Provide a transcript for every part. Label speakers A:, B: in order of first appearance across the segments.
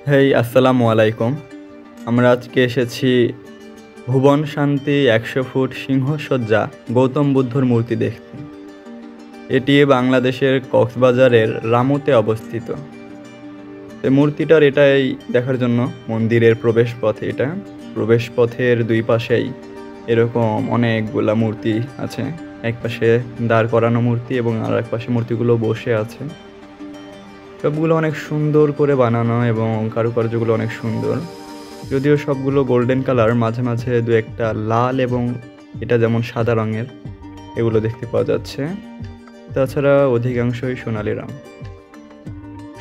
A: হেই আসসালামু আলাইকুম। আমরা আজকে এসেছি ভুবন শান্তি ১০০ ফুট সিংহসজ্জা গৌতম বুদ্ধর মূর্তি দেখতে। এটি বাংলাদেশের কক্সবাজারের রামুতে অবস্থিত। এই মূর্তিটার এটাই দেখার জন্য মন্দিরের প্রবেশপথ এটা। প্রবেশপথের দুই পাশেই এরকম অনেকগুলা মূর্তি আছে। একপাশে দাঁড় করানো মূর্তি এবং আরেক পাশে মূর্তিগুলো বসে আছে। সবগুলো অনেক সুন্দর করে বানানো এবং কারুকার্যগুলো অনেক সুন্দর। যদিও সবগুলো গোল্ডেন কালার, মাঝে মাঝে দু একটা লাল এবং এটা যেমন সাদা রঙের এগুলো দেখতে পাওয়া যাচ্ছে। তাছাড়া অধিকাংশই সোনালি রং।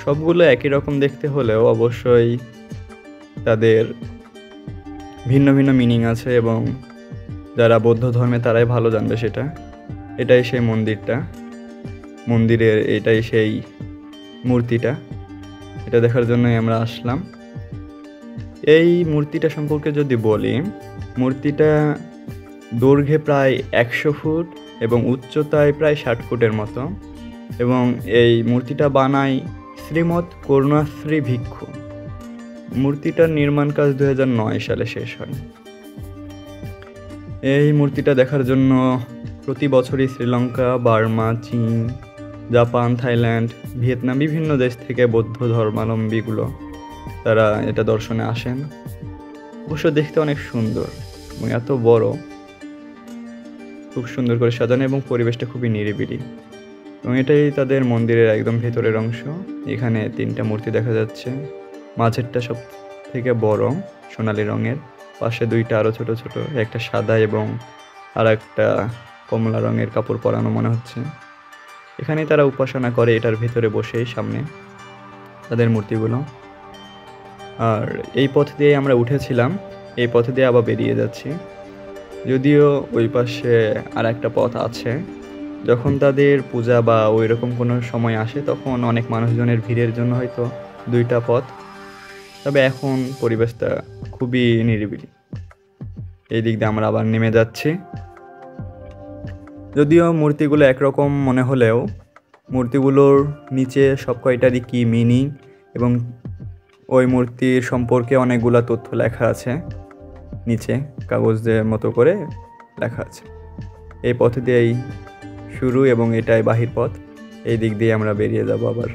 A: সবগুলো একই রকম দেখতে হলেও অবশ্যই তাদের ভিন্ন ভিন্ন মিনিং আছে এবং যারা বৌদ্ধ ধর্মে তারাই ভালো জানবে সেটা। এটাই সেই মন্দিরটা, মন্দিরের এটাই সেই মূর্তিটা। এটা দেখার জন্যই আমরা আসলাম। এই মূর্তিটা সম্পর্কে যদি বলি, মূর্তিটা দৈর্ঘ্যে প্রায় ১০০ ফুট এবং উচ্চতায় প্রায় ৬০ ফুটের মতো এবং এই মূর্তিটা বানায় শ্রীমৎ করুণাশ্রী ভিক্ষু। মূর্তিটার নির্মাণ কাজ ২০০৯ সালে শেষ হয়। এই মূর্তিটা দেখার জন্য প্রতি বছরই শ্রীলঙ্কা, বার্মা, চীন, জাপান, থাইল্যান্ড, ভিয়েতনাম বিভিন্ন দেশ থেকে বৌদ্ধ ধর্মাবলম্বীগুলো তারা এটা দর্শনে আসেন। অবশ্য দেখতে অনেক সুন্দর এবং এত বড়, খুব সুন্দর করে সাজানো এবং পরিবেশটা খুবই নিরিবিলি এবং এটাই তাদের মন্দিরের একদম ভেতরের অংশ। এখানে ৩টা মূর্তি দেখা যাচ্ছে। মাঝেরটা সব থেকে বড়, সোনালি রঙের। পাশে 2টা আরও ছোট ছোট, একটা সাদা এবং আর একটা কমলা রঙের কাপড় পরানো মনে হচ্ছে। এখানেই তারা উপাসনা করে, এটার ভেতরে বসেই সামনে তাদের মূর্তিগুলো। আর এই পথ দিয়ে আমরা উঠেছিলাম, এই পথ দিয়ে আবার বেরিয়ে যাচ্ছি। যদিও ওই পাশে আর একটা পথ আছে। যখন তাদের পূজা বা ওই রকম কোনো সময় আসে তখন অনেক মানুষজনের ভিড়ের জন্য হয়তো 2টা পথ, তবে এখন পরিবেশটা খুবই নিরিবিলি। এই দিক দিয়ে আমরা আবার নেমে যাচ্ছি। যদিও মূর্তিগুলো একরকম মনে হলেও মূর্তিগুলোর নিচে সব কয়টারই কী মিনিং এবং ওই মূর্তির সম্পর্কে অনেকগুলো তথ্য লেখা আছে নিচে কাগজের মতো করে লেখা আছে। এই পথ দিয়েই শুরু এবং এটাই বাহির পথ। এই দিক দিয়ে আমরা বেরিয়ে যাব আবার।